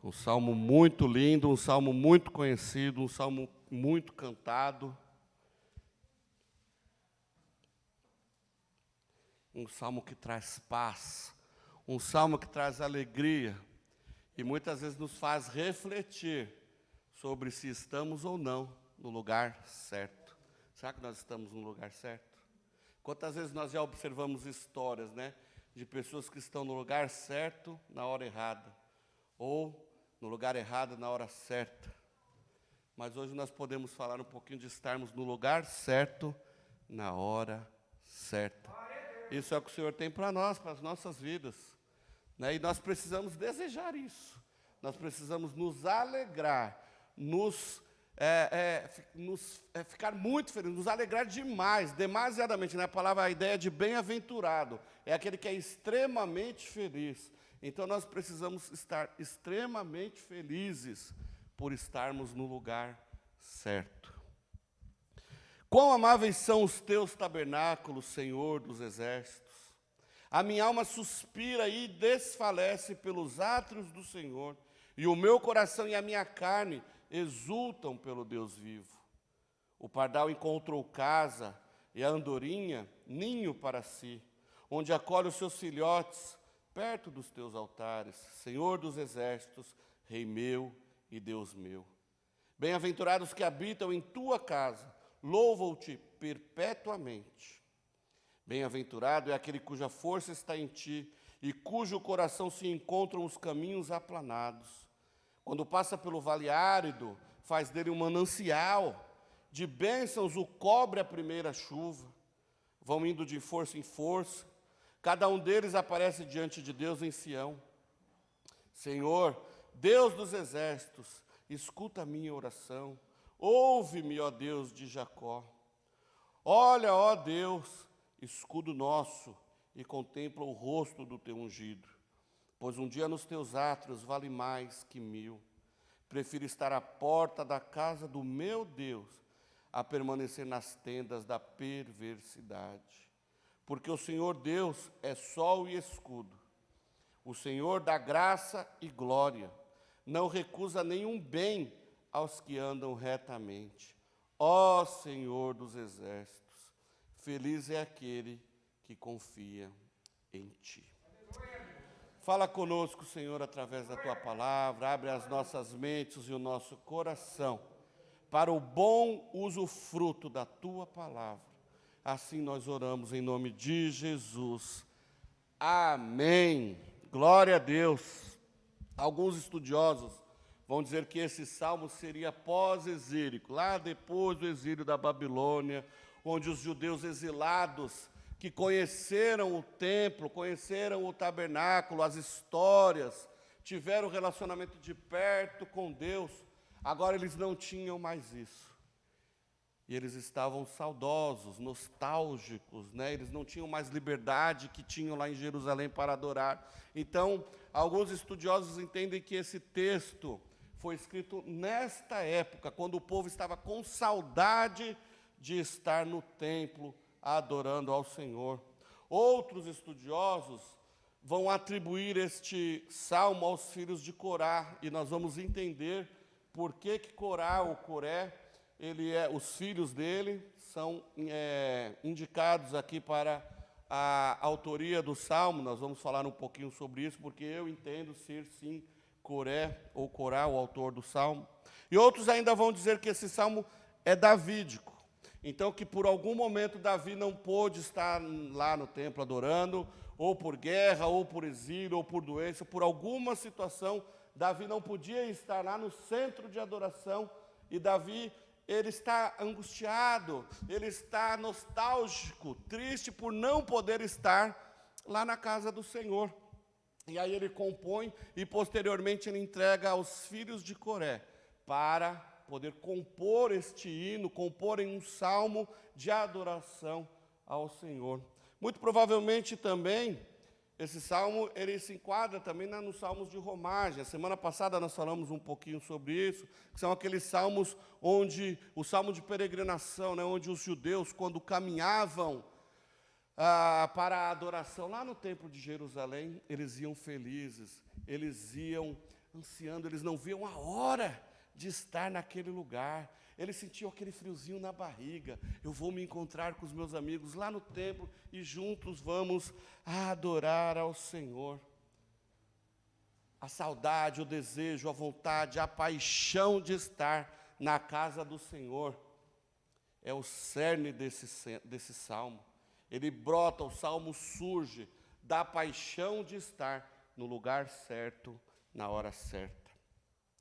Um salmo muito lindo, um salmo muito conhecido, um salmo muito cantado. Um salmo que traz paz, um salmo que traz alegria e muitas vezes nos faz refletir sobre se estamos ou não no lugar certo. Será que nós estamos no lugar certo? Quantas vezes nós já observamos histórias, de pessoas que estão no lugar certo na hora errada, ou no lugar errado na hora certa. Mas hoje nós podemos falar um pouquinho de estarmos no lugar certo na hora certa. Isso é o que o Senhor tem para nós, para as nossas vidas. E nós precisamos desejar isso. Nós precisamos nos alegrar, ficar muito felizes, nos alegrar demais, demasiadamente. A ideia de bem-aventurado é aquele que é extremamente feliz. Então nós precisamos estar extremamente felizes por estarmos no lugar certo. Quão amáveis são os teus tabernáculos, Senhor dos exércitos. A minha alma suspira e desfalece pelos átrios do Senhor, e o meu coração e a minha carne exultam pelo Deus vivo. O pardal encontrou casa, e a andorinha ninho para si, onde acolhe os seus filhotes, perto dos teus altares, Senhor dos exércitos, Rei meu e Deus meu. Bem-aventurados que habitam em tua casa, louvam-te perpetuamente. Bem-aventurado é aquele cuja força está em ti e cujo coração se encontram os caminhos aplanados. Quando passa pelo vale árido, faz dele um manancial, de bênçãos o cobre a primeira chuva. Vão indo de força em força, cada um deles aparece diante de Deus em Sião. Senhor, Deus dos exércitos, escuta a minha oração. Ouve-me, ó Deus de Jacó. Olha, ó Deus, escudo nosso, e contempla o rosto do teu ungido. Pois um dia nos teus átrios vale mais que 1000. Prefiro estar à porta da casa do meu Deus, a permanecer nas tendas da perversidade. Porque o Senhor Deus é sol e escudo. O Senhor dá graça e glória. Não recusa nenhum bem aos que andam retamente. Ó Senhor dos exércitos, feliz é aquele que confia em Ti. Fala conosco, Senhor, através da Tua palavra. Abre as nossas mentes e o nosso coração para o bom usufruto da Tua palavra. Assim nós oramos em nome de Jesus. Amém. Glória a Deus. Alguns estudiosos vão dizer que esse salmo seria pós-exílico, lá depois do exílio da Babilônia, onde os judeus exilados que conheceram o templo, conheceram o tabernáculo, as histórias, tiveram um relacionamento de perto com Deus, agora eles não tinham mais isso. E eles estavam saudosos, nostálgicos, Eles não tinham mais liberdade que tinham lá em Jerusalém para adorar. Então, alguns estudiosos entendem que esse texto foi escrito nesta época, quando o povo estava com saudade de estar no templo, adorando ao Senhor. Outros estudiosos vão atribuir este salmo aos filhos de Corá, e nós vamos entender por que Corá ou Coré, os filhos dele são indicados aqui para a autoria do salmo. Nós vamos falar um pouquinho sobre isso, porque eu entendo ser, sim, Coré ou Corá, o autor do salmo. E outros ainda vão dizer que esse salmo é davídico. Então, que por algum momento Davi não pôde estar lá no templo adorando, ou por guerra, ou por exílio, ou por doença, por alguma situação, Davi não podia estar lá no centro de adoração, e Davi, ele está angustiado, ele está nostálgico, triste por não poder estar lá na casa do Senhor. E aí ele compõe e posteriormente ele entrega aos filhos de Coré para poder compor este hino, compor em um salmo de adoração ao Senhor. Muito provavelmente também, esse salmo, ele se enquadra também nos salmos de romagem. A semana passada nós falamos um pouquinho sobre isso, que são aqueles salmos onde, o salmo de peregrinação, onde os judeus, quando caminhavam para a adoração lá no templo de Jerusalém, eles iam felizes, eles iam ansiando, eles não viam a hora de estar naquele lugar. Eles sentiam aquele friozinho na barriga. Eu vou me encontrar com os meus amigos lá no templo e juntos vamos adorar ao Senhor. A saudade, o desejo, a vontade, a paixão de estar na casa do Senhor é o cerne desse salmo. Ele brota, o salmo surge da paixão de estar no lugar certo, na hora certa.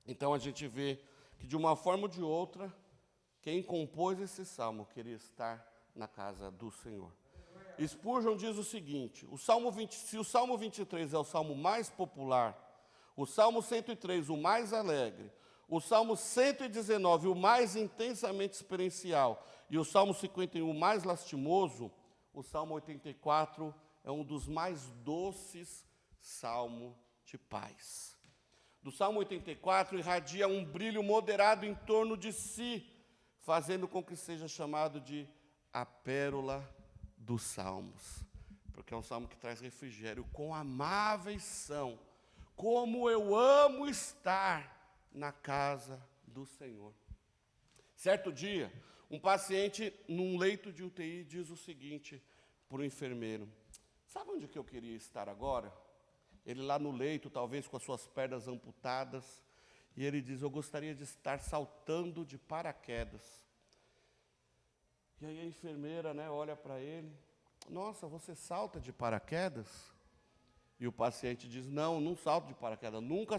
Então a gente vê que de uma forma ou de outra, quem compôs esse salmo queria estar na casa do Senhor. Spurgeon diz o seguinte: se o Salmo 23 é o salmo mais popular, o Salmo 103 o mais alegre, o Salmo 119 o mais intensamente experiencial e o Salmo 51 o mais lastimoso, o Salmo 84 é um dos mais doces salmos de paz. Do Salmo 84 irradia um brilho moderado em torno de si, fazendo com que seja chamado de a pérola dos salmos, porque é um salmo que traz refrigério. Quão amáveis são, como eu amo estar na casa do Senhor. Certo dia, um paciente num leito de UTI diz o seguinte para o enfermeiro: sabe onde que eu queria estar agora? Ele lá no leito, talvez com as suas pernas amputadas, e ele diz: eu gostaria de estar saltando de paraquedas. E aí a enfermeira, olha para ele: nossa, você salta de paraquedas? E o paciente diz: não salto de paraquedas, nunca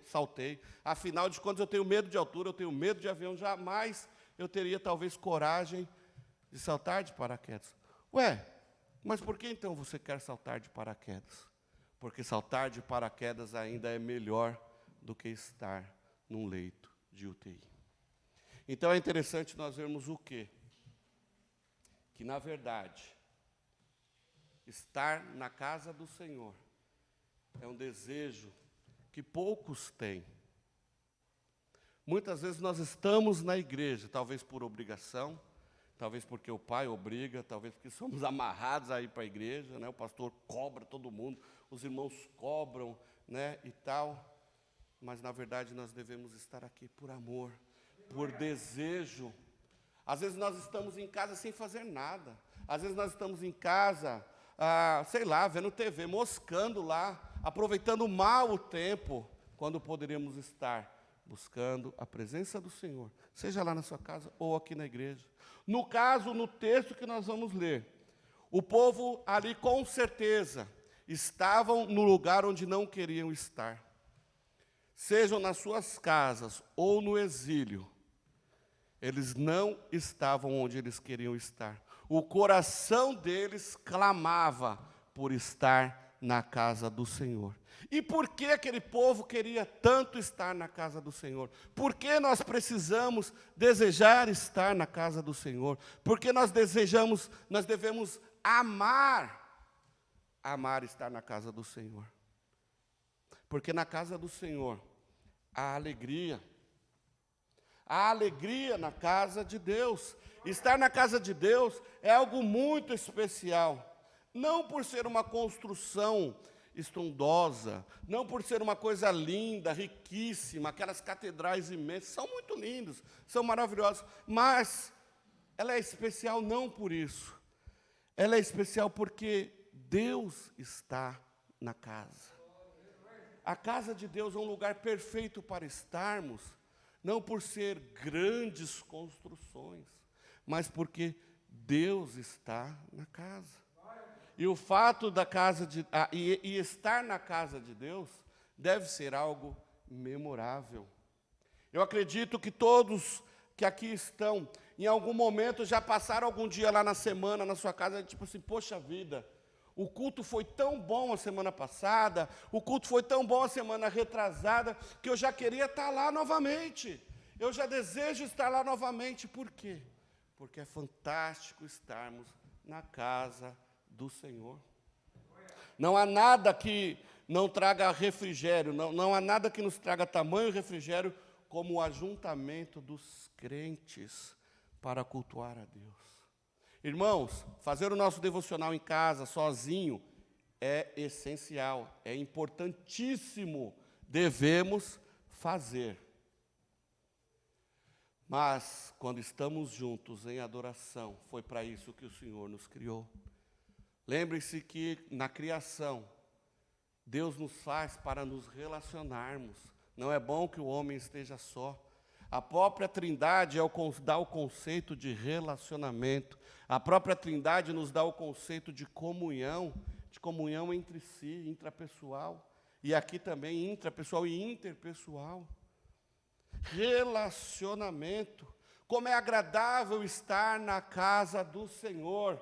saltei. Afinal de contas, eu tenho medo de altura, eu tenho medo de avião, jamais eu teria talvez coragem de saltar de paraquedas. Ué, mas por que então você quer saltar de paraquedas? Porque saltar de paraquedas ainda é melhor do que estar num leito de UTI. Então é interessante nós vermos o quê? Que, na verdade, estar na casa do Senhor é um desejo que poucos têm. Muitas vezes nós estamos na igreja, talvez por obrigação, talvez porque o pai obriga, talvez porque somos amarrados a ir para a igreja, o pastor cobra todo mundo, os irmãos cobram, e tal. Mas, na verdade, nós devemos estar aqui por amor, por desejo. Às vezes nós estamos em casa sem fazer nada. Às vezes nós estamos em casa, vendo TV, moscando lá, aproveitando mal o tempo, quando poderíamos estar buscando a presença do Senhor, seja lá na sua casa ou aqui na igreja. No caso, no texto que nós vamos ler, o povo ali com certeza estavam no lugar onde não queriam estar. Sejam nas suas casas ou no exílio, eles não estavam onde eles queriam estar. O coração deles clamava por estar na casa do Senhor. E por que aquele povo queria tanto estar na casa do Senhor? Por que nós precisamos desejar estar na casa do Senhor? Porque nós devemos amar estar na casa do Senhor. Porque na casa do Senhor há alegria. Há alegria na casa de Deus. Estar na casa de Deus é algo muito especial. Não por ser uma construção estrondosa, não por ser uma coisa linda, riquíssima, aquelas catedrais imensas, são muito lindos, são maravilhosos, mas ela é especial não por isso. Ela é especial porque Deus está na casa. A casa de Deus é um lugar perfeito para estarmos, não por ser grandes construções, mas porque Deus está na casa. E o fato da estar na casa de Deus deve ser algo memorável. Eu acredito que todos que aqui estão, em algum momento já passaram algum dia lá na semana, na sua casa, tipo assim, poxa vida, o culto foi tão bom a semana passada, o culto foi tão bom a semana retrasada, que eu já queria estar lá novamente. Eu já desejo estar lá novamente. Por quê? Porque é fantástico estarmos na casa do Senhor. Não há nada que não traga refrigério, não há nada que nos traga tamanho refrigério como o ajuntamento dos crentes para cultuar a Deus. Irmãos, fazer o nosso devocional em casa, sozinho, é essencial, é importantíssimo, devemos fazer. Mas, quando estamos juntos em adoração, foi para isso que o Senhor nos criou. Lembre-se que na criação, Deus nos faz para nos relacionarmos. Não é bom que o homem esteja só. A própria Trindade dá o conceito de relacionamento. A própria Trindade nos dá o conceito de comunhão entre si, intrapessoal. E aqui também intrapessoal e interpessoal. Relacionamento. Como é agradável estar na casa do Senhor.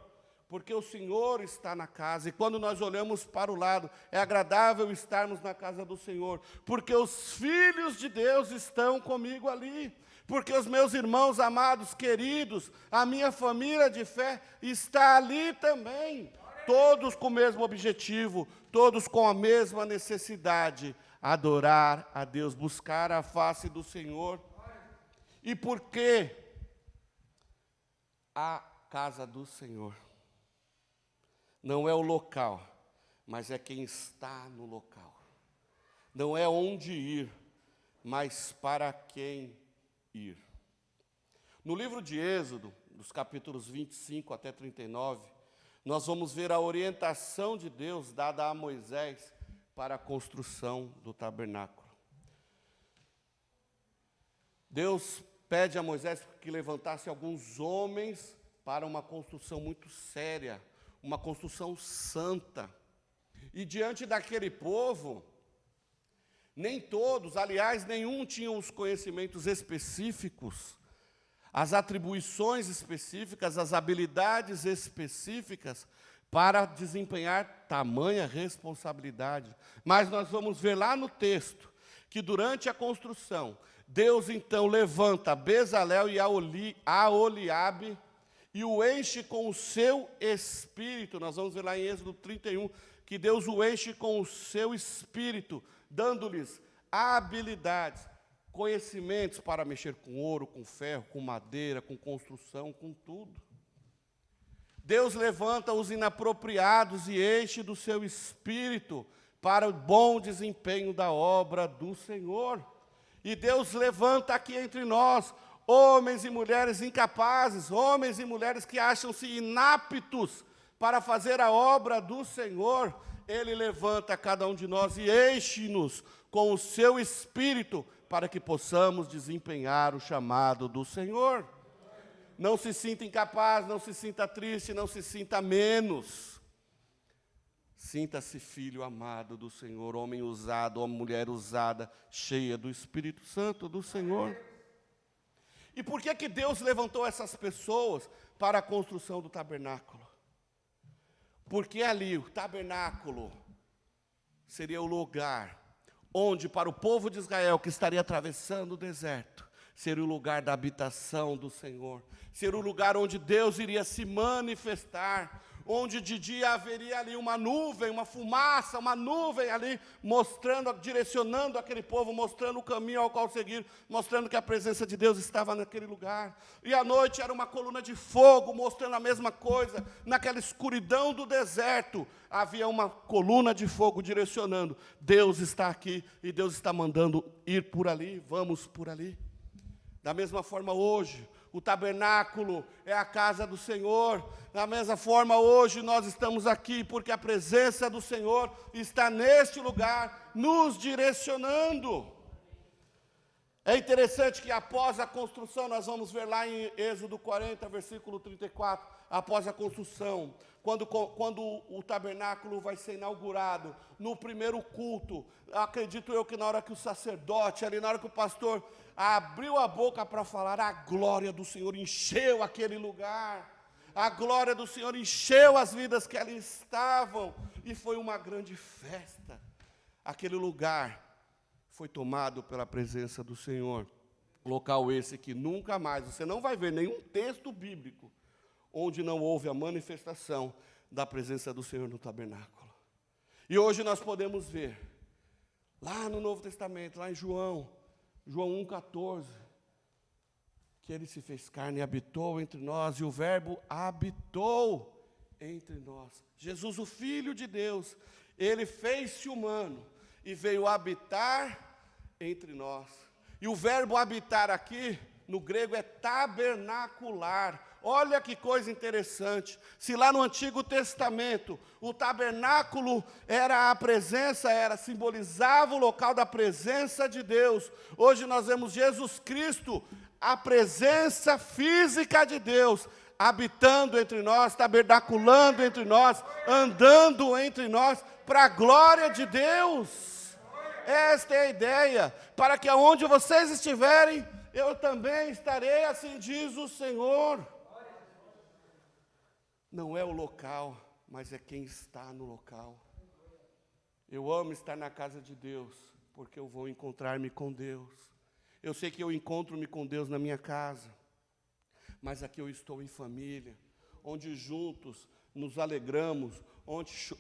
Porque o Senhor está na casa, e quando nós olhamos para o lado, é agradável estarmos na casa do Senhor, porque os filhos de Deus estão comigo ali, porque os meus irmãos amados, queridos, a minha família de fé está ali também, todos com o mesmo objetivo, todos com a mesma necessidade, adorar a Deus, buscar a face do Senhor. E por que a casa do Senhor? Não é o local, mas é quem está no local. Não é onde ir, mas para quem ir. No livro de Êxodo, dos capítulos 25 até 39, nós vamos ver a orientação de Deus dada a Moisés para a construção do tabernáculo. Deus pede a Moisés que levantasse alguns homens para uma construção muito séria, uma construção santa. E diante daquele povo, nem todos, aliás, nenhum tinham os conhecimentos específicos, as atribuições específicas, as habilidades específicas para desempenhar tamanha responsabilidade. Mas nós vamos ver lá no texto que durante a construção, Deus então levanta Bezalel e Aholiabe e o enche com o seu espírito. Nós vamos ver lá em Êxodo 31, que Deus o enche com o seu espírito, dando-lhes habilidades, conhecimentos para mexer com ouro, com ferro, com madeira, com construção, com tudo. Deus levanta os inapropriados e enche do seu espírito para o bom desempenho da obra do Senhor. E Deus levanta aqui entre nós homens e mulheres incapazes, homens e mulheres que acham-se inaptos para fazer a obra do Senhor. Ele levanta cada um de nós e enche-nos com o seu espírito para que possamos desempenhar o chamado do Senhor. Não se sinta incapaz, não se sinta triste, não se sinta menos. Sinta-se filho amado do Senhor, homem usado, ou mulher usada, cheia do Espírito Santo do Senhor. E por que Deus levantou essas pessoas para a construção do tabernáculo? Porque ali, o tabernáculo, seria o lugar onde, para o povo de Israel, que estaria atravessando o deserto, seria o lugar da habitação do Senhor, seria o lugar onde Deus iria se manifestar, onde de dia haveria ali uma nuvem, uma fumaça, uma nuvem ali, mostrando, direcionando aquele povo, mostrando o caminho ao qual seguir, mostrando que a presença de Deus estava naquele lugar. E à noite era uma coluna de fogo, mostrando a mesma coisa, naquela escuridão do deserto, havia uma coluna de fogo direcionando, Deus está aqui, e Deus está mandando ir por ali, vamos por ali. Da mesma forma hoje, o tabernáculo é a casa do Senhor. Da mesma forma, hoje nós estamos aqui porque a presença do Senhor está neste lugar, nos direcionando. É interessante que após a construção, nós vamos ver lá em Êxodo 40, versículo 34, após a construção, quando o tabernáculo vai ser inaugurado, no primeiro culto, acredito eu que na hora que o sacerdote, ali na hora que o pastor abriu a boca para falar, a glória do Senhor encheu aquele lugar, a glória do Senhor encheu as vidas que ali estavam, e foi uma grande festa. Aquele lugar foi tomado pela presença do Senhor, local esse que nunca mais, você não vai ver nenhum texto bíblico, onde não houve a manifestação da presença do Senhor no tabernáculo. E hoje nós podemos ver, lá no Novo Testamento, lá em João 1,14, que Ele se fez carne e habitou entre nós, e o Verbo habitou entre nós. Jesus, o Filho de Deus, Ele fez-se humano, e veio habitar entre nós. E o verbo habitar aqui, no grego, é tabernacular. Olha que coisa interessante. Se lá no Antigo Testamento o tabernáculo era a presença, simbolizava o local da presença de Deus. Hoje nós vemos Jesus Cristo, a presença física de Deus, habitando entre nós, tabernaculando entre nós, andando entre nós, para a glória de Deus. Esta é a ideia, para que aonde vocês estiverem, eu também estarei, assim diz o Senhor. Não é o local, mas é quem está no local. Eu amo estar na casa de Deus, porque eu vou encontrar-me com Deus. Eu sei que eu encontro-me com Deus na minha casa, mas aqui eu estou em família, onde juntos nos alegramos,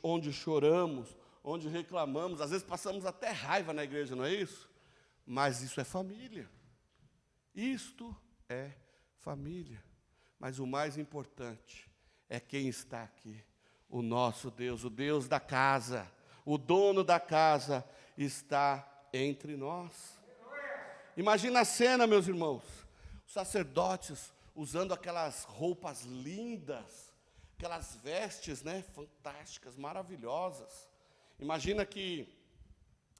onde choramos, onde reclamamos, às vezes passamos até raiva na igreja, não é isso? Mas isso é família. Isto é família. Mas o mais importante é quem está aqui, o nosso Deus, o Deus da casa, o dono da casa está entre nós. Imagina a cena, meus irmãos, os sacerdotes usando aquelas roupas lindas, aquelas vestes, né, fantásticas, maravilhosas. Imagina que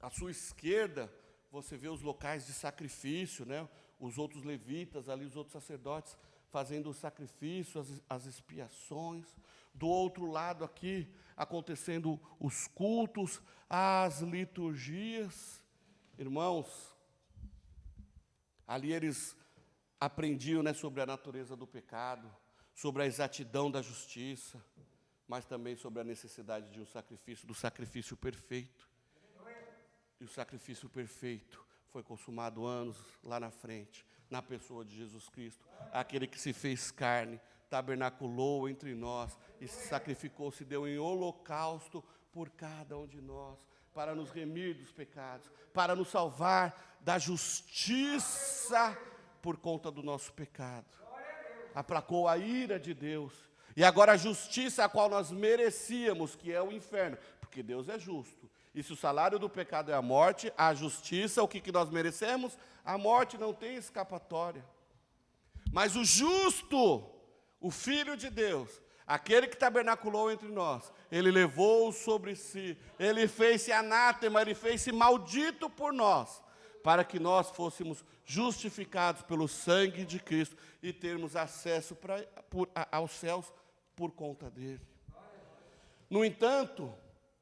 à sua esquerda você vê os locais de sacrifício, né, os outros levitas ali, os outros sacerdotes, fazendo o sacrifício, as expiações. Do outro lado aqui, acontecendo os cultos, as liturgias. Irmãos, ali eles aprendiam, né, sobre a natureza do pecado, sobre a exatidão da justiça, mas também sobre a necessidade de um sacrifício, do sacrifício perfeito. E o sacrifício perfeito foi consumado anos lá na frente, na pessoa de Jesus Cristo, aquele que se fez carne, tabernaculou entre nós e se sacrificou, se deu em holocausto por cada um de nós, para nos remir dos pecados, para nos salvar da justiça por conta do nosso pecado. Aplacou a ira de Deus, e agora a justiça a qual nós merecíamos, que é o inferno, porque Deus é justo. E se o salário do pecado é a morte, a justiça, o que nós merecemos? A morte, não tem escapatória. Mas o justo, o Filho de Deus, aquele que tabernaculou entre nós, ele levou sobre si, ele fez-se anátema, ele fez-se maldito por nós, para que nós fôssemos justificados pelo sangue de Cristo e termos acesso aos céus por conta dele. No entanto,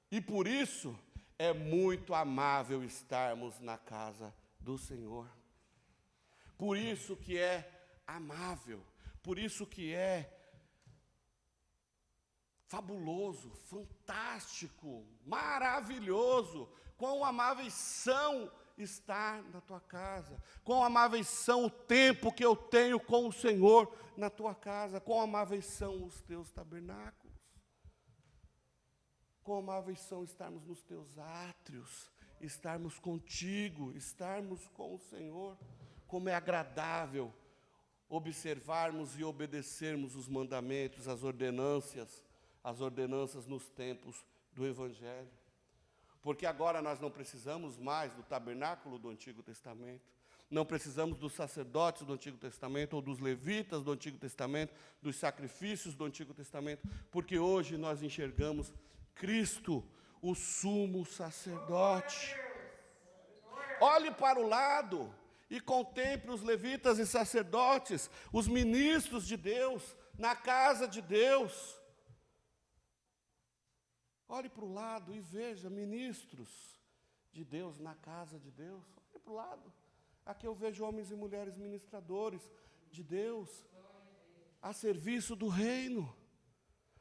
e por isso, é muito amável estarmos na casa do Senhor. Por isso que é amável, por isso que é fabuloso, fantástico, maravilhoso. Quão amáveis são estar na tua casa, quão amáveis são o tempo que eu tenho com o Senhor na tua casa, quão amáveis são os teus tabernáculos. Quão amáveis são estarmos nos teus átrios, estarmos contigo, estarmos com o Senhor. Como é agradável observarmos e obedecermos os mandamentos, as ordenanças nos tempos do Evangelho. Porque agora nós não precisamos mais do tabernáculo do Antigo Testamento, não precisamos dos sacerdotes do Antigo Testamento, ou dos levitas do Antigo Testamento, dos sacrifícios do Antigo Testamento, porque hoje nós enxergamos Cristo, o sumo sacerdote. Olhe para o lado e contemple os levitas e sacerdotes, os ministros de Deus, na casa de Deus. Olhe para o lado e veja ministros de Deus na casa de Deus. Olhe para o lado. Aqui eu vejo homens e mulheres ministradores de Deus, a serviço do reino.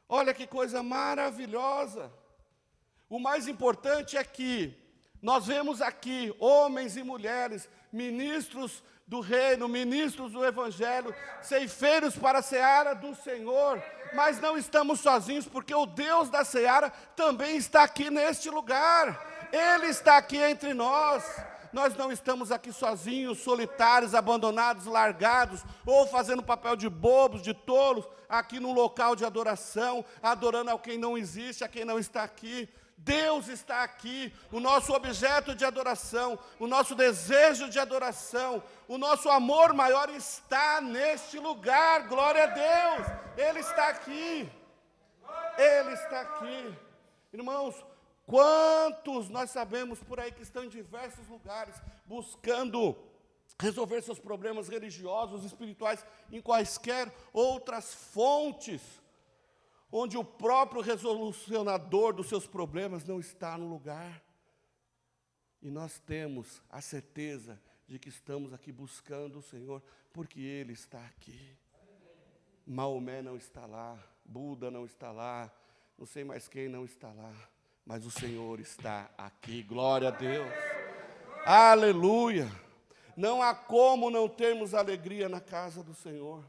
Olha que coisa maravilhosa. O mais importante é que nós vemos aqui homens e mulheres, ministros do reino, ministros do Evangelho, ceifeiros para a seara do Senhor, mas não estamos sozinhos, porque o Deus da seara também está aqui neste lugar, Ele está aqui entre nós. Nós não estamos aqui sozinhos, solitários, abandonados, largados, ou fazendo papel de bobos, de tolos, aqui num local de adoração, adorando a quem não existe, a quem não está aqui. Deus está aqui, o nosso objeto de adoração, o nosso desejo de adoração, o nosso amor maior está neste lugar, glória a Deus, Ele está aqui, Ele está aqui. Irmãos, quantos nós sabemos por aí que estão em diversos lugares, buscando resolver seus problemas religiosos, espirituais, em quaisquer outras fontes, onde o próprio resolucionador dos seus problemas não está no lugar. E nós temos a certeza de que estamos aqui buscando o Senhor, porque Ele está aqui. Maomé não está lá, Buda não está lá, não sei mais quem não está lá, mas o Senhor está aqui, glória a Deus. Aleluia! Não há como não termos alegria na casa do Senhor.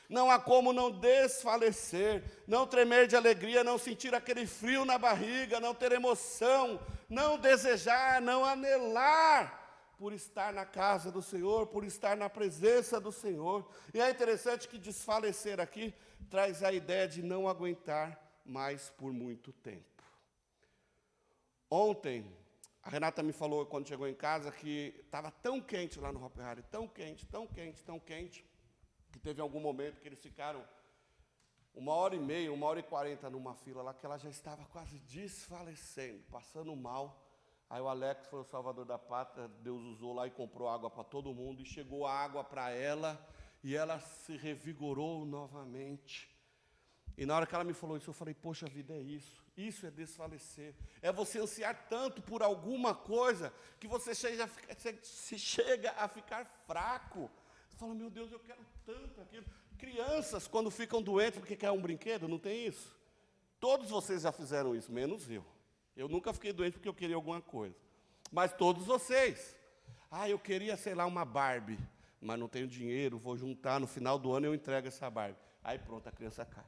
Não há como não desfalecer, não tremer de alegria, não sentir aquele frio na barriga, não ter emoção, não desejar, não anelar por estar na casa do Senhor, por estar na presença do Senhor. E é interessante que desfalecer aqui traz a ideia de não aguentar mais por muito tempo. Ontem, a Renata me falou, quando chegou em casa, que estava tão quente lá no Hopi Hari, tão quente, que teve algum momento que eles ficaram 1h30, 1h40 numa fila lá, que ela já estava quase desfalecendo, passando mal. Aí o Alex foi o salvador da pátria, Deus usou lá e comprou água para todo mundo, e chegou a água para ela, e ela se revigorou novamente. E na hora que ela me falou isso, eu falei, poxa vida, é isso. Isso é desfalecer. É você ansiar tanto por alguma coisa que você chega a ficar fraco. Você fala, meu Deus, eu quero tanto aquilo. Crianças, quando ficam doentes porque querem um brinquedo, não tem isso? Todos vocês já fizeram isso, menos eu. Eu nunca fiquei doente porque eu queria alguma coisa. Mas todos vocês. Eu queria, sei lá, uma Barbie, mas não tenho dinheiro, vou juntar, no final do ano eu entrego essa Barbie. Aí pronto, a criança cai.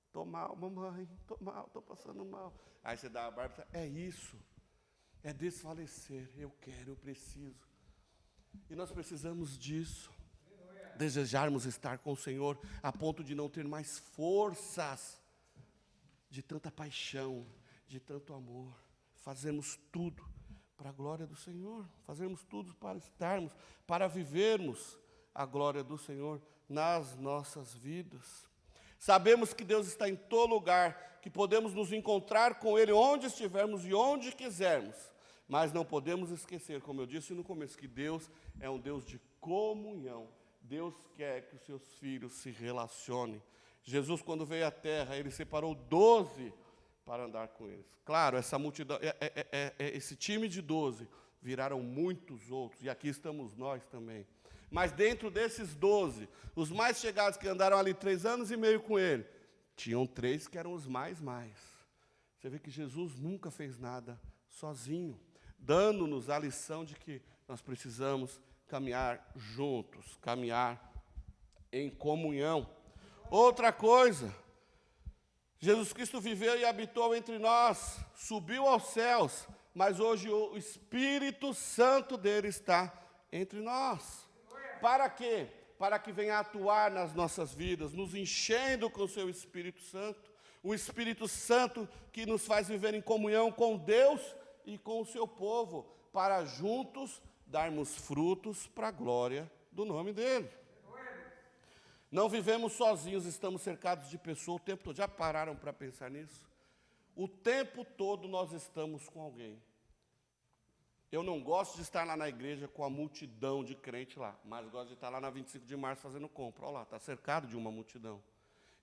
Estou mal, mamãe, estou mal, estou passando mal. Aí você dá a Barbie, é isso. É desfalecer, eu quero, eu preciso. E nós precisamos disso. Desejarmos estar com o Senhor a ponto de não ter mais forças, de tanta paixão, de tanto amor. Fazemos tudo para a glória do Senhor, fazemos tudo para estarmos, para vivermos a glória do Senhor nas nossas vidas. Sabemos que Deus está em todo lugar, que podemos nos encontrar com Ele onde estivermos e onde quisermos, mas não podemos esquecer, como eu disse no começo, que Deus é um Deus de comunhão. Deus quer que os seus filhos se relacionem. Jesus, quando veio à terra, Ele separou 12 para andar com eles. Claro, essa multidão, esse time de 12, viraram muitos outros, e aqui estamos nós também. Mas dentro desses 12, os mais chegados que andaram ali 3 anos e meio com Ele, tinham 3 que eram os mais. Você vê que Jesus nunca fez nada sozinho, dando-nos a lição de que nós precisamos caminhar juntos, caminhar em comunhão. Outra coisa, Jesus Cristo viveu e habitou entre nós, subiu aos céus, mas hoje o Espírito Santo dele está entre nós. Para quê? Para que venha atuar nas nossas vidas, nos enchendo com o seu Espírito Santo. O Espírito Santo que nos faz viver em comunhão com Deus e com o seu povo, para juntos darmos frutos para a glória do nome dEle. Não vivemos sozinhos, estamos cercados de pessoas o tempo todo. Já pararam para pensar nisso? O tempo todo nós estamos com alguém. Eu não gosto de estar lá na igreja com a multidão de crente lá, mas gosto de estar lá na 25 de março fazendo compra. Olha lá, está cercado de uma multidão.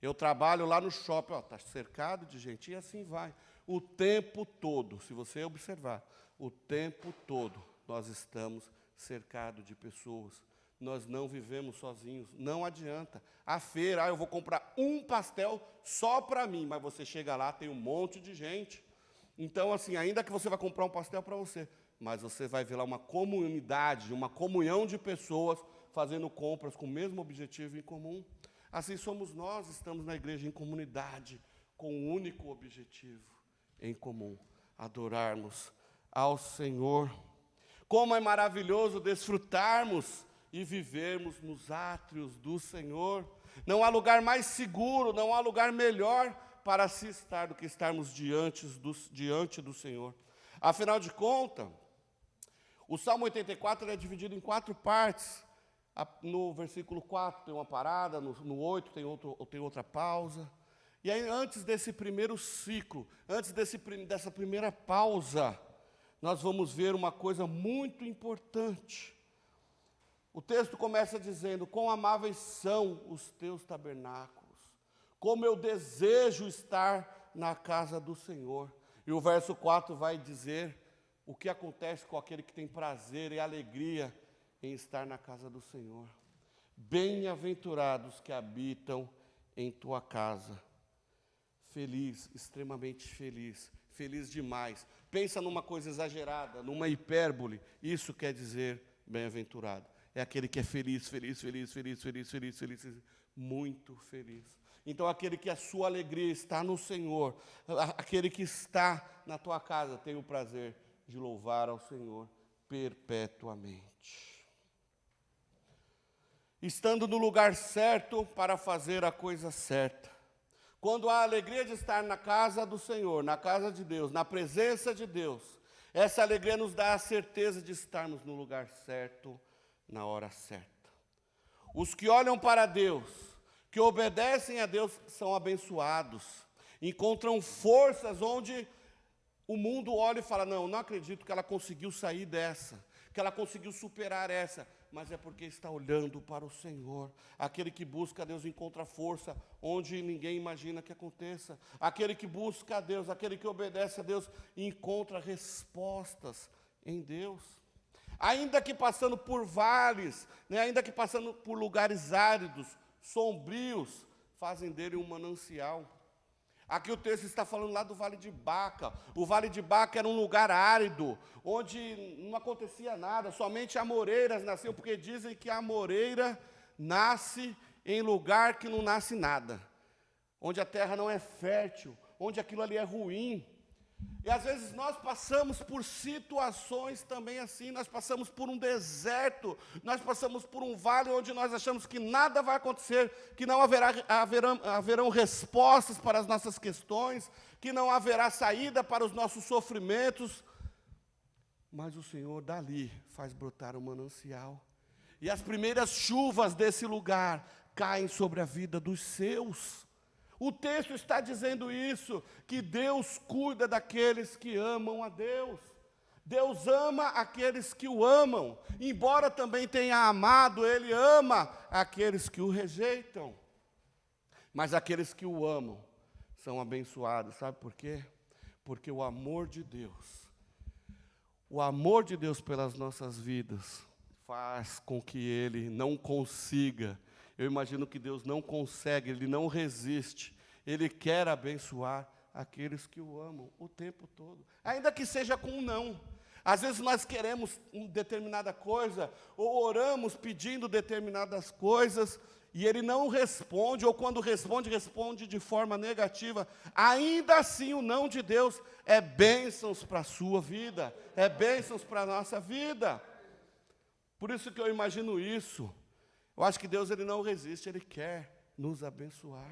Eu trabalho lá no shopping, está cercado de gente, e assim vai. O tempo todo, se você observar, o tempo todo nós estamos cercados de pessoas. Nós não vivemos sozinhos, não adianta. A feira, eu vou comprar um pastel só para mim, mas você chega lá, tem um monte de gente. Então, assim, ainda que você vai comprar um pastel para você, mas você vai ver lá uma comunidade, uma comunhão de pessoas fazendo compras com o mesmo objetivo em comum. Assim somos nós, estamos na igreja em comunidade, com um único objetivo em comum, adorarmos ao Senhor. Como é maravilhoso desfrutarmos e vivermos nos átrios do Senhor. Não há lugar mais seguro, não há lugar melhor para se estar do que estarmos diante do Senhor. Afinal de contas, o Salmo 84 é dividido em 4 partes. No versículo 4 tem uma parada, no 8 tem outra pausa. E aí, antes desse primeiro ciclo, antes dessa primeira pausa, nós vamos ver uma coisa muito importante. O texto começa dizendo: quão amáveis são os teus tabernáculos, como eu desejo estar na casa do Senhor. E o verso 4 vai dizer o que acontece com aquele que tem prazer e alegria em estar na casa do Senhor. Bem-aventurados que habitam em tua casa. Feliz, extremamente feliz, feliz demais. Pensa numa coisa exagerada, numa hipérbole. Isso quer dizer bem-aventurado. É aquele que é feliz, muito feliz. Então, aquele que a sua alegria está no Senhor, aquele que está na tua casa, tem o prazer de louvar ao Senhor perpetuamente. Estando no lugar certo para fazer a coisa certa. Quando há a alegria de estar na casa do Senhor, na casa de Deus, na presença de Deus, essa alegria nos dá a certeza de estarmos no lugar certo, na hora certa. Os que olham para Deus, que obedecem a Deus, são abençoados, encontram forças onde o mundo olha e fala: não acredito que ela conseguiu sair dessa, que ela conseguiu superar essa, mas é porque está olhando para o Senhor. Aquele que busca a Deus encontra força onde ninguém imagina que aconteça. Aquele que busca a Deus, aquele que obedece a Deus, encontra respostas em Deus. Ainda que passando por vales, ainda que passando por lugares áridos, sombrios, fazem dele um manancial. Aqui o texto está falando lá do Vale de Baca. O Vale de Baca era um lugar árido, onde não acontecia nada, somente amoreiras nasciam, porque dizem que a amoreira nasce em lugar que não nasce nada, onde a terra não é fértil, onde aquilo ali é ruim. E às vezes nós passamos por situações também assim, nós passamos por um deserto, nós passamos por um vale onde nós achamos que nada vai acontecer, que não haverão respostas para as nossas questões, que não haverá saída para os nossos sofrimentos, mas o Senhor dali faz brotar um manancial, e as primeiras chuvas desse lugar caem sobre a vida dos seus. O texto está dizendo isso, que Deus cuida daqueles que amam a Deus. Deus ama aqueles que o amam, embora também tenha amado, Ele ama aqueles que o rejeitam. Mas aqueles que o amam são abençoados, sabe por quê? Porque o amor de Deus pelas nossas vidas, faz com que Ele não consiga. Eu imagino que Deus não consegue, Ele não resiste, Ele quer abençoar aqueles que o amam o tempo todo, ainda que seja com um não. Às vezes nós queremos uma determinada coisa, ou oramos pedindo determinadas coisas, e Ele não responde, ou quando responde, responde de forma negativa. Ainda assim, o não de Deus é bênçãos para a sua vida, é bênçãos para a nossa vida. Por isso que eu imagino isso. Eu acho que Deus, Ele não resiste, Ele quer nos abençoar.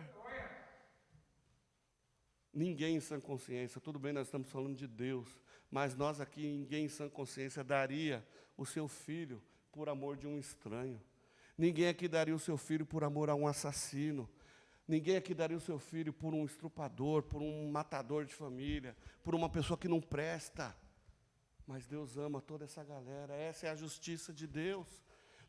Ninguém em sã consciência, tudo bem, nós estamos falando de Deus, mas nós aqui, ninguém em sã consciência daria o seu filho por amor de um estranho. Ninguém aqui daria o seu filho por amor a um assassino. Ninguém aqui daria o seu filho por um estrupador, por um matador de família, por uma pessoa que não presta. Mas Deus ama toda essa galera, essa é a justiça de Deus.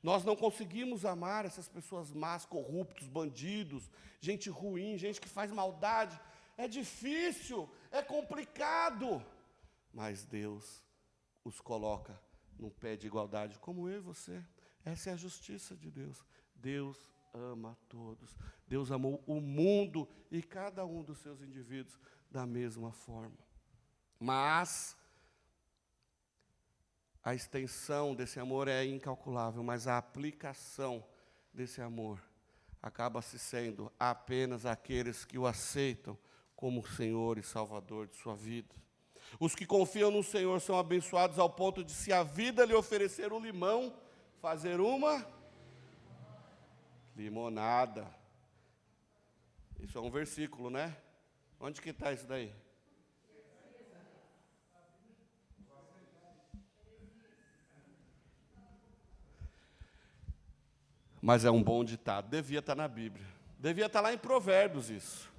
Nós não conseguimos amar essas pessoas más, corruptos, bandidos, gente ruim, gente que faz maldade. É difícil, é complicado, mas Deus os coloca num pé de igualdade, como eu e você. Essa é a justiça de Deus. Deus ama todos. Deus amou o mundo e cada um dos seus indivíduos da mesma forma. Mas a extensão desse amor é incalculável, mas a aplicação desse amor acaba-se sendo apenas aqueles que o aceitam como Senhor e Salvador de sua vida. Os que confiam no Senhor são abençoados ao ponto de, se a vida lhe oferecer um limão, fazer uma limonada. Isso é um versículo, né? Onde que está isso daí? Mas é um bom ditado, devia estar na Bíblia. Devia estar lá em Provérbios isso.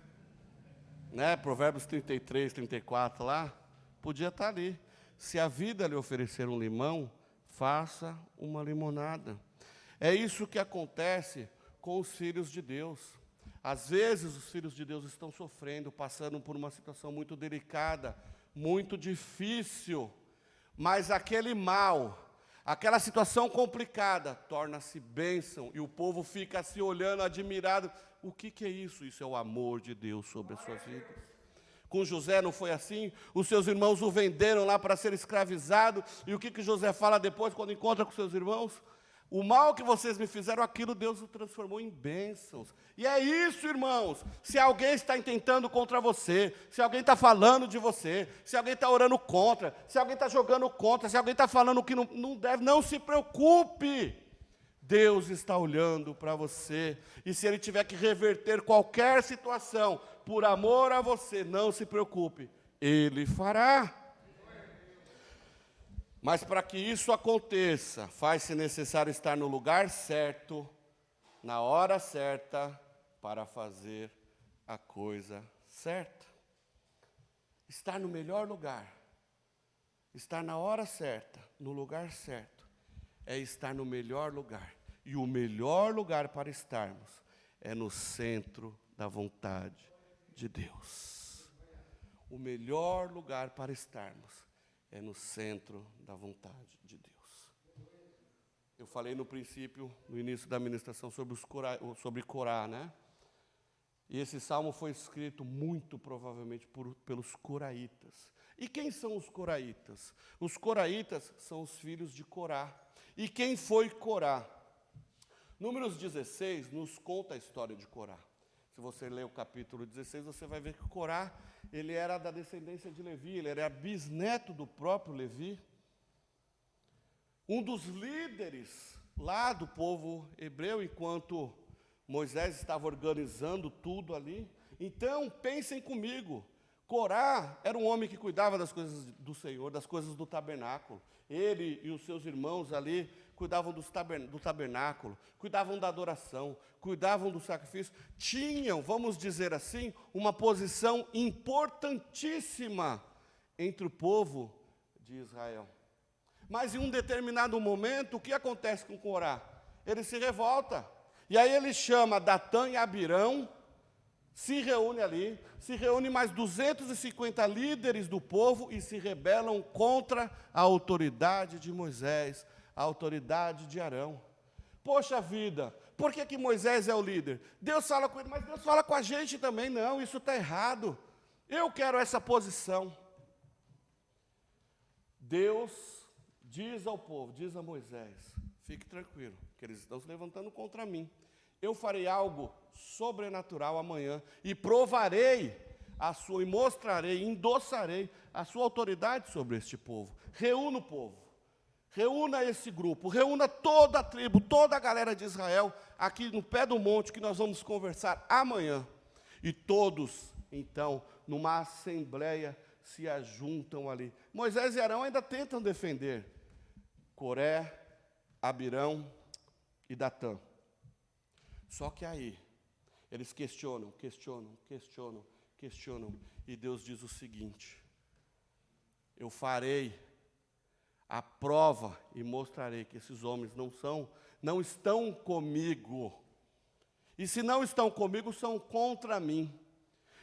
Né? Provérbios 33, 34 lá, podia estar ali. Se a vida lhe oferecer um limão, faça uma limonada. É isso que acontece com os filhos de Deus. Às vezes os filhos de Deus estão sofrendo, passando por uma situação muito delicada, muito difícil, mas aquele mal, aquela situação complicada, torna-se bênção, e o povo fica se olhando, admirado. O que é isso? Isso é o amor de Deus sobre as suas vidas. Com José não foi assim? Os seus irmãos o venderam lá para ser escravizado, e o que José fala depois, quando encontra com seus irmãos? O mal que vocês me fizeram, aquilo Deus o transformou em bênçãos. E é isso, irmãos. Se alguém está intentando contra você, se alguém está falando de você, se alguém está orando contra, se alguém está jogando contra, se alguém está falando que não deve, não se preocupe. Deus está olhando para você. E se Ele tiver que reverter qualquer situação, por amor a você, não se preocupe. Ele fará. Mas para que isso aconteça, faz-se necessário estar no lugar certo, na hora certa, para fazer a coisa certa. Estar no melhor lugar, estar na hora certa, no lugar certo, é estar no melhor lugar. E o melhor lugar para estarmos é no centro da vontade de Deus. O melhor lugar para estarmos é no centro da vontade de Deus. Eu falei no princípio, no início da ministração, sobre Corá, né? E esse salmo foi escrito muito provavelmente pelos coraitas. E quem são os coraitas? Os coraitas são os filhos de Corá. E quem foi Corá? Números 16 nos conta a história de Corá. Se você ler o capítulo 16, você vai ver que Corá, ele era da descendência de Levi, ele era bisneto do próprio Levi. Um dos líderes lá do povo hebreu, enquanto Moisés estava organizando tudo ali. Então, pensem comigo, Corá era um homem que cuidava das coisas do Senhor, das coisas do tabernáculo. Ele e os seus irmãos ali cuidavam do tabernáculo, cuidavam da adoração, cuidavam do sacrifício. Tinham, vamos dizer assim, uma posição importantíssima entre o povo de Israel. Mas em um determinado momento, o que acontece com Corá? Ele se revolta. E aí ele chama Datã e Abirão, se reúne ali, se reúne mais 250 líderes do povo e se rebelam contra a autoridade de Moisés, a autoridade de Arão. Poxa vida, por que Moisés é o líder? Deus fala com ele, mas Deus fala com a gente também. Não, isso está errado. Eu quero essa posição. Deus diz ao povo, diz a Moisés, fique tranquilo, que eles estão se levantando contra mim. Eu farei algo sobrenatural amanhã e provarei e mostrarei, endossarei a sua autoridade sobre este povo. Reúna o povo, reúna esse grupo, reúna toda a tribo, toda a galera de Israel aqui no pé do monte que nós vamos conversar amanhã. E todos, então, numa assembleia, se ajuntam ali. Moisés e Arão ainda tentam defender Coré, Abirão e Datã. Só que aí, eles questionam, e Deus diz o seguinte: eu farei a prova e mostrarei que esses homens não estão comigo. E se não estão comigo, são contra mim.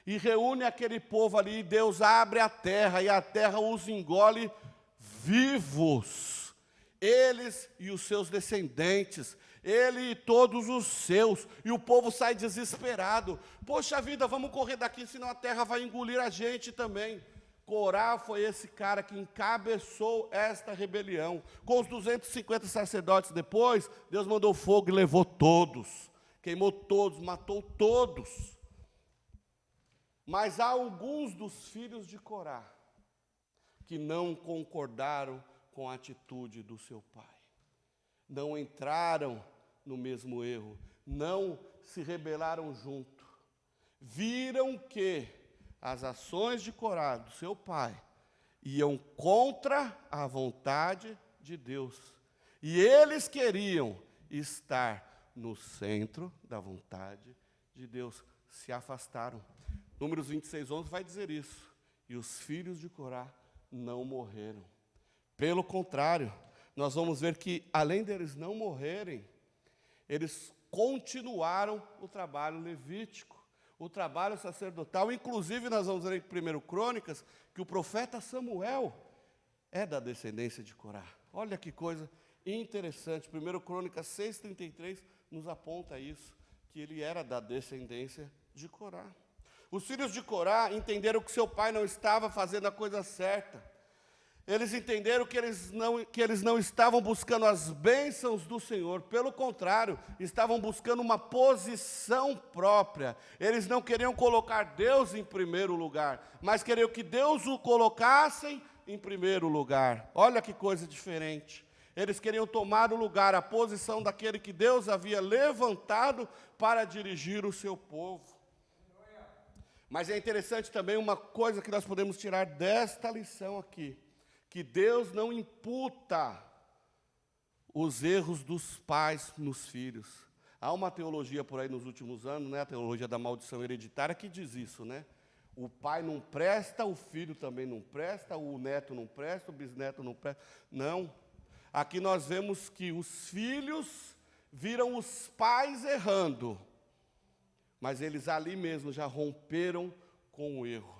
E reúne aquele povo ali, e Deus abre a terra, e a terra os engole vivos. Eles e os seus descendentes, ele e todos os seus, e o povo sai desesperado. Poxa vida, vamos correr daqui, senão a terra vai engolir a gente também. Corá foi esse cara que encabeçou esta rebelião. Com os 250 sacerdotes depois, Deus mandou fogo e levou todos. Queimou todos, matou todos. Mas há alguns dos filhos de Corá que não concordaram com a atitude do seu pai. Não entraram no mesmo erro, não se rebelaram junto. Viram que as ações de Corá, do seu pai, iam contra a vontade de Deus. E eles queriam estar no centro da vontade de Deus. Se afastaram. Números 26:11 vai dizer isso. E os filhos de Corá não morreram. Pelo contrário, nós vamos ver que, além deles não morrerem, eles continuaram o trabalho levítico, o trabalho sacerdotal. Inclusive, nós vamos ver em 1 Crônicas que o profeta Samuel é da descendência de Corá. Olha que coisa interessante. 1 Crônicas 6:33 nos aponta isso, que ele era da descendência de Corá. Os filhos de Corá entenderam que seu pai não estava fazendo a coisa certa. Eles entenderam que eles não estavam buscando as bênçãos do Senhor. Pelo contrário, estavam buscando uma posição própria. Eles não queriam colocar Deus em primeiro lugar, mas queriam que Deus o colocasse em primeiro lugar. Olha que coisa diferente. Eles queriam tomar o lugar, a posição daquele que Deus havia levantado para dirigir o seu povo. Mas é interessante também uma coisa que nós podemos tirar desta lição aqui, que Deus não imputa os erros dos pais nos filhos. Há uma teologia por aí nos últimos anos, né, a teologia da maldição hereditária, que diz isso, né? O pai não presta, o filho também não presta, o neto não presta, o bisneto não presta. Não. Aqui nós vemos que os filhos viram os pais errando, mas eles ali mesmo já romperam com o erro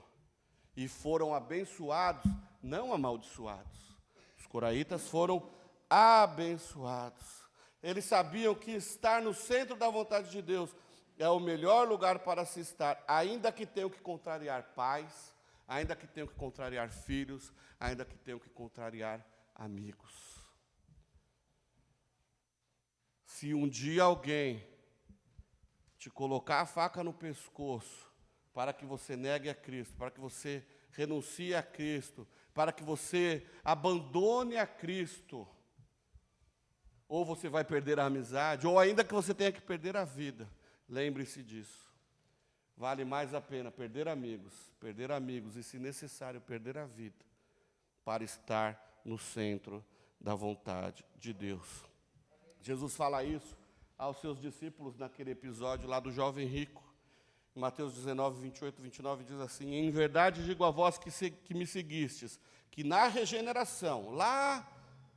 e foram abençoados, não amaldiçoados. Os coraitas foram abençoados. Eles sabiam que estar no centro da vontade de Deus é o melhor lugar para se estar, ainda que tenham que contrariar pais, ainda que tenham que contrariar filhos, ainda que tenham que contrariar amigos. Se um dia alguém te colocar a faca no pescoço para que você negue a Cristo, para que você renuncie a Cristo, para que você abandone a Cristo, ou você vai perder a amizade, ou ainda que você tenha que perder a vida, lembre-se disso. Vale mais a pena perder amigos e, se necessário, perder a vida, para estar no centro da vontade de Deus. Jesus fala isso aos seus discípulos naquele episódio lá do jovem rico. Em Mateus 19, 28, 29, diz assim: em verdade digo a vós que me seguistes, que na regeneração, lá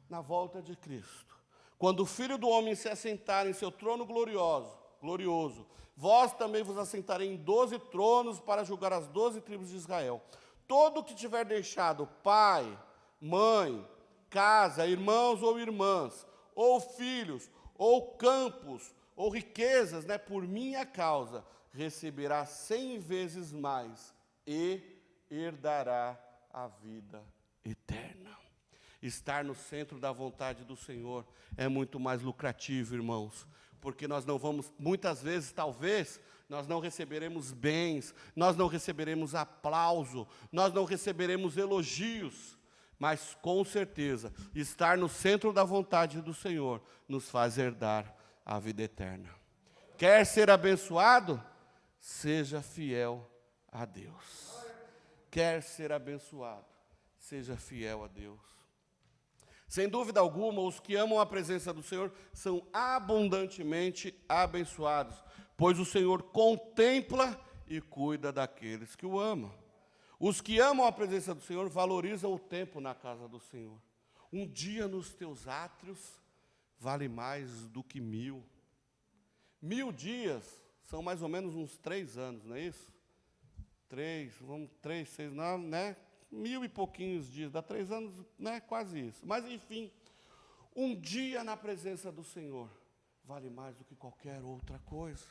na volta de Cristo, quando o Filho do Homem se assentar em seu trono glorioso, vós também vos assentarei em 12 tronos para julgar as 12 tribos de Israel. Todo que tiver deixado pai, mãe, casa, irmãos ou irmãs, ou filhos, ou campos, ou riquezas, né, por minha causa, receberá 100 vezes mais e herdará a vida eterna. Estar no centro da vontade do Senhor é muito mais lucrativo, irmãos, porque nós não vamos, muitas vezes, talvez, nós não receberemos bens, nós não receberemos aplauso, nós não receberemos elogios, mas, com certeza, estar no centro da vontade do Senhor nos faz herdar a vida eterna. Quer ser abençoado? Seja fiel a Deus. Quer ser abençoado? Seja fiel a Deus. Sem dúvida alguma, os que amam a presença do Senhor são abundantemente abençoados, pois o Senhor contempla e cuida daqueles que o amam. Os que amam a presença do Senhor valorizam o tempo na casa do Senhor. Um dia nos teus átrios vale mais do que 1000. 1000 dias são mais ou menos uns 3 anos, não é isso? 3, 6, não, né? 1000 e pouquinhos dias, dá 3 anos, né? Quase isso. Mas, enfim, um dia na presença do Senhor vale mais do que qualquer outra coisa.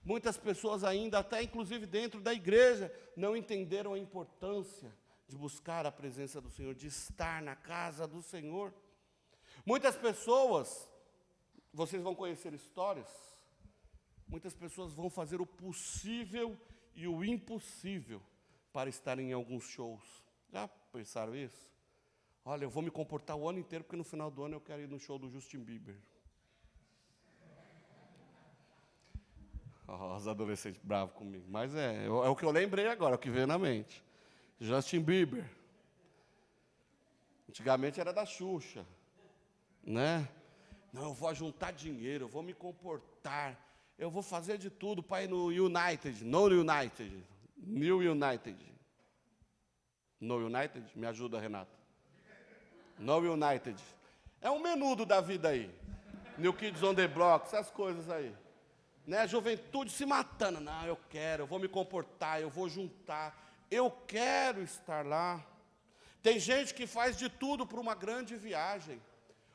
Muitas pessoas ainda, até inclusive dentro da igreja, não entenderam a importância de buscar a presença do Senhor, de estar na casa do Senhor. Muitas pessoas, vocês vão conhecer histórias, muitas pessoas vão fazer o possível e o impossível para estar em alguns shows. Já pensaram isso? Olha, eu vou me comportar o ano inteiro, porque no final do ano eu quero ir no show do Justin Bieber. Ó, os adolescentes bravos comigo. Mas é o que eu lembrei agora, é o que veio na mente. Justin Bieber. Antigamente era da Xuxa, né? Não, eu vou juntar dinheiro, eu vou me comportar, eu vou fazer de tudo para ir no United, no United, New United. No United? Me ajuda, Renato. No United. É um menudo da vida aí. New Kids on the Block, essas coisas aí. Né? A juventude se matando. Não, eu vou me comportar, eu vou juntar, eu quero estar lá. Tem gente que faz de tudo para uma grande viagem.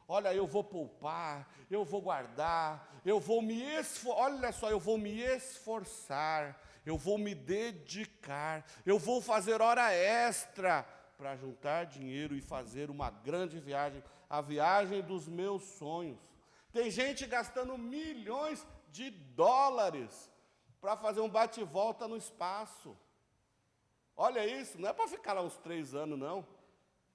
Olha, eu vou poupar, eu vou guardar, eu vou me esforçar, olha só, eu vou me esforçar, eu vou me dedicar, eu vou fazer hora extra para juntar dinheiro e fazer uma grande viagem, a viagem dos meus sonhos. Tem gente gastando milhões de dólares para fazer um bate-volta no espaço. Olha isso, não é para ficar lá uns 3 anos, não.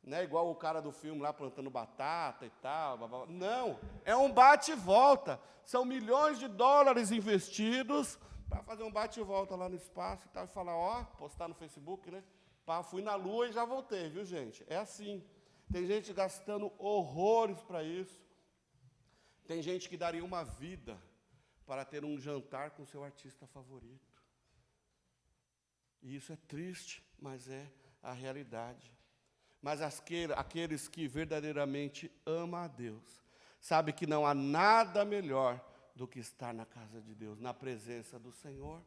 Não é igual o cara do filme lá plantando batata e tal. Blá, blá. Não, é um bate-volta. São milhões de dólares investidos para fazer um bate-volta lá no espaço e tal. E falar, ó, postar no Facebook, né? Pá, fui na Lua e já voltei, viu, gente? É assim. Tem gente gastando horrores para isso. Tem gente que daria uma vida para ter um jantar com seu artista favorito. E isso é triste, mas é a realidade. Mas aqueles que verdadeiramente amam a Deus, sabem que não há nada melhor do que estar na casa de Deus, na presença do Senhor.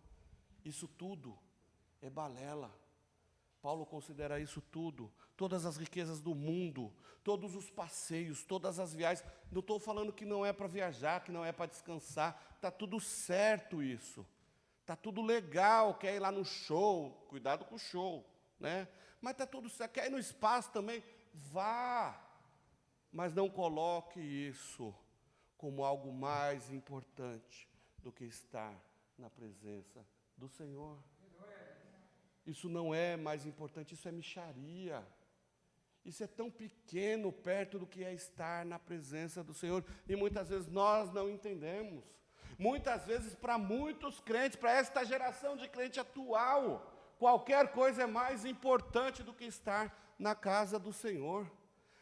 Isso tudo é balela. Paulo considera isso tudo, todas as riquezas do mundo, todos os passeios, todas as viagens. Não estou falando que não é para viajar, que não é para descansar, está tudo certo isso. Está tudo legal, quer ir lá no show, cuidado com o show, né? Mas está tudo certo, quer ir no espaço também, vá. Mas não coloque isso como algo mais importante do que estar na presença do Senhor. Isso não é mais importante, isso é mixaria. Isso é tão pequeno perto do que é estar na presença do Senhor. E muitas vezes nós não entendemos. Muitas vezes, para muitos crentes, para esta geração de crente atual, qualquer coisa é mais importante do que estar na casa do Senhor.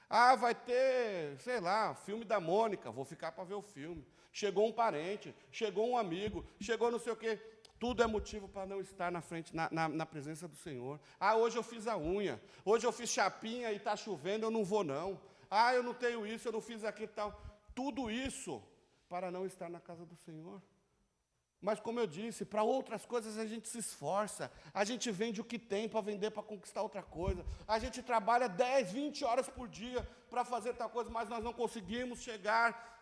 Ah, vai ter, sei lá, filme da Mônica, vou ficar para ver o filme. Chegou um parente, chegou um amigo, chegou não sei o quê. Tudo é motivo para não estar na frente, na presença do Senhor. Ah, hoje eu fiz a unha, hoje eu fiz chapinha e está chovendo, eu não vou não. Ah, eu não tenho isso, eu não fiz aquilo e tal. Tudo isso para não estar na casa do Senhor. Mas, como eu disse, para outras coisas a gente se esforça, a gente vende o que tem para vender, para conquistar outra coisa. A gente trabalha 10, 20 horas por dia para fazer tal coisa, mas nós não conseguimos chegar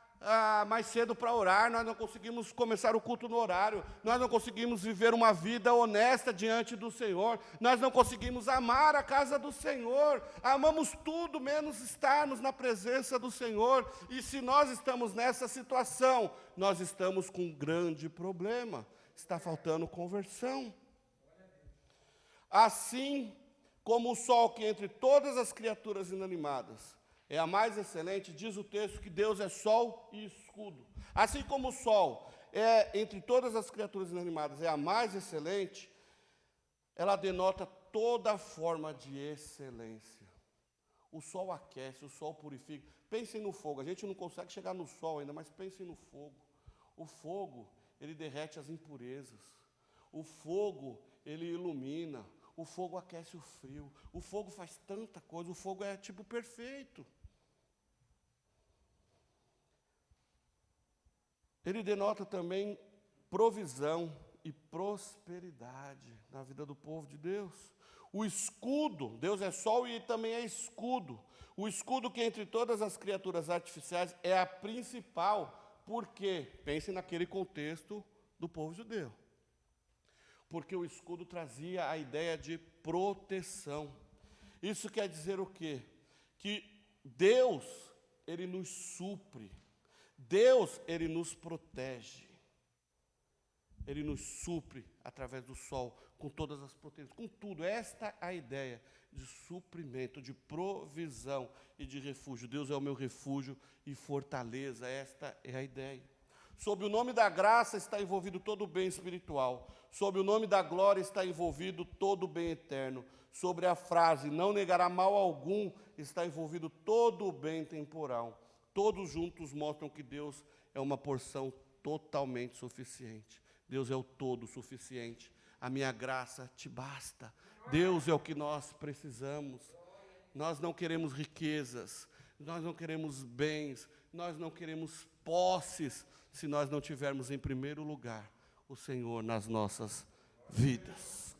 mais cedo para orar, nós não conseguimos começar o culto no horário, nós não conseguimos viver uma vida honesta diante do Senhor, nós não conseguimos amar a casa do Senhor, amamos tudo menos estarmos na presença do Senhor, e se nós estamos nessa situação, nós estamos com um grande problema, está faltando conversão. Assim como o sol que entre todas as criaturas inanimadas é a mais excelente, diz o texto que Deus é sol e escudo. Assim como o sol é, entre todas as criaturas inanimadas, é a mais excelente, ela denota toda forma de excelência. O sol aquece, o sol purifica. Pensem no fogo, a gente não consegue chegar no sol ainda, mas pensem no fogo. O fogo, ele derrete as impurezas. O fogo, ele ilumina. O fogo aquece o frio. O fogo faz tanta coisa, o fogo é tipo perfeito. Ele denota também provisão e prosperidade na vida do povo de Deus. O escudo, Deus é sol e também é escudo. O escudo que entre todas as criaturas artificiais é a principal. Por quê? Pense naquele contexto do povo judeu. Porque o escudo trazia a ideia de proteção. Isso quer dizer o quê? Que Deus, ele nos supre. Deus, ele nos protege. Ele nos supre através do sol, com todas as proteções, com tudo. Esta é a ideia de suprimento, de provisão e de refúgio. Deus é o meu refúgio e fortaleza. Esta é a ideia. Sob o nome da graça está envolvido todo o bem espiritual. Sob o nome da glória está envolvido todo o bem eterno. Sobre a frase, não negará mal algum, está envolvido todo o bem temporal. Todos juntos mostram que Deus é uma porção totalmente suficiente. Deus é o todo suficiente. A minha graça te basta. Deus é o que nós precisamos. Nós não queremos riquezas, nós não queremos bens, nós não queremos posses, se nós não tivermos em primeiro lugar o Senhor nas nossas vidas.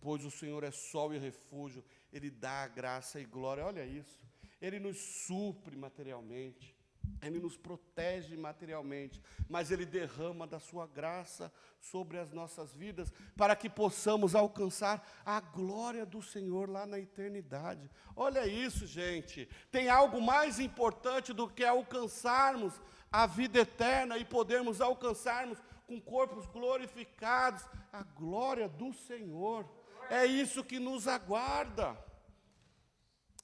Pois o Senhor é sol e refúgio, Ele dá graça e glória. Olha isso, Ele nos supre materialmente, Ele nos protege materialmente, mas Ele derrama da sua graça sobre as nossas vidas, para que possamos alcançar a glória do Senhor lá na eternidade. Olha isso, gente, tem algo mais importante do que alcançarmos a vida eterna e podermos alcançarmos com corpos glorificados a glória do Senhor. É isso que nos aguarda.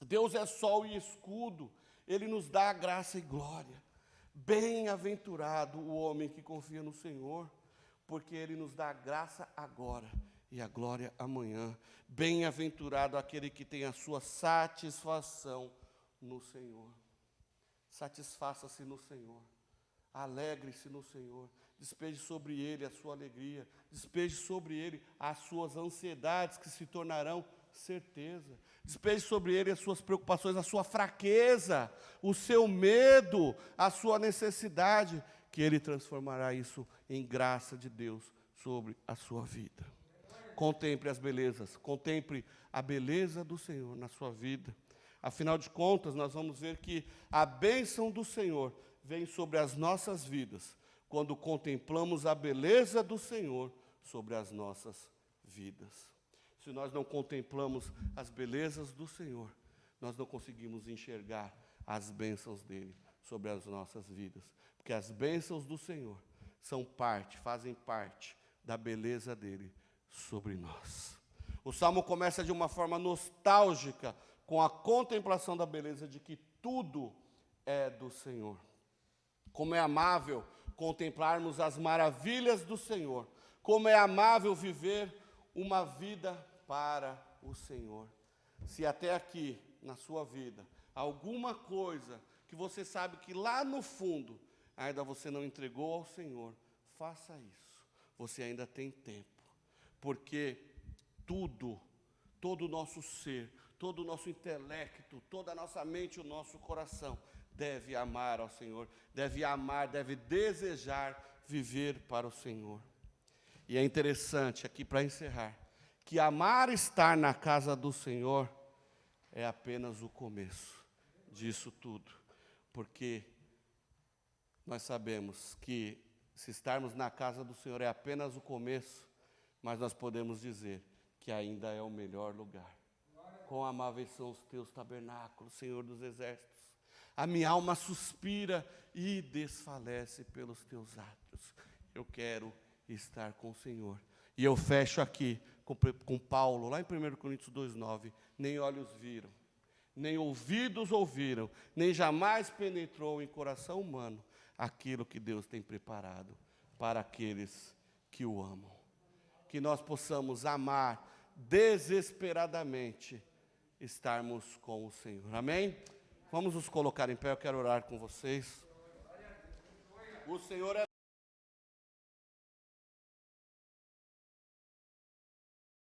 Deus é sol e escudo, Ele nos dá graça e glória. Bem-aventurado o homem que confia no Senhor, porque Ele nos dá a graça agora e a glória amanhã. Bem-aventurado aquele que tem a sua satisfação no Senhor. Satisfaça-se no Senhor, alegre-se no Senhor, despeje sobre Ele a sua alegria, despeje sobre Ele as suas ansiedades que se tornarão certeza. Despeje sobre Ele as suas preocupações, a sua fraqueza, o seu medo, a sua necessidade, que Ele transformará isso em graça de Deus sobre a sua vida. Contemple as belezas, contemple a beleza do Senhor na sua vida. Afinal de contas, nós vamos ver que a bênção do Senhor vem sobre as nossas vidas, quando contemplamos a beleza do Senhor sobre as nossas vidas. Se nós não contemplamos as belezas do Senhor, nós não conseguimos enxergar as bênçãos dEle sobre as nossas vidas. Porque as bênçãos do Senhor fazem parte da beleza dEle sobre nós. O Salmo começa de uma forma nostálgica, com a contemplação da beleza de que tudo é do Senhor. Como é amável contemplarmos as maravilhas do Senhor. Como é amável viver uma vida para o Senhor. Se até aqui, na sua vida, alguma coisa que você sabe que lá no fundo, ainda você não entregou ao Senhor, faça isso. Você ainda tem tempo. Porque todo o nosso ser, todo o nosso intelecto, toda a nossa mente e o nosso coração deve amar ao Senhor, deve desejar viver para o Senhor. E é interessante, aqui para encerrar, que amar estar na casa do Senhor é apenas o começo disso tudo. Porque nós sabemos que se estarmos na casa do Senhor é apenas o começo, mas nós podemos dizer que ainda é o melhor lugar. Quão amáveis são os teus tabernáculos, Senhor dos exércitos. A minha alma suspira e desfalece pelos teus atos. Eu quero estar com o Senhor. E eu fecho aqui com Paulo, lá em 1 Coríntios 2,9. Nem olhos viram, nem ouvidos ouviram, nem jamais penetrou em coração humano aquilo que Deus tem preparado para aqueles que o amam. Que nós possamos amar desesperadamente, estarmos com o Senhor. Amém? Vamos nos colocar em pé, eu quero orar com vocês. O Senhor é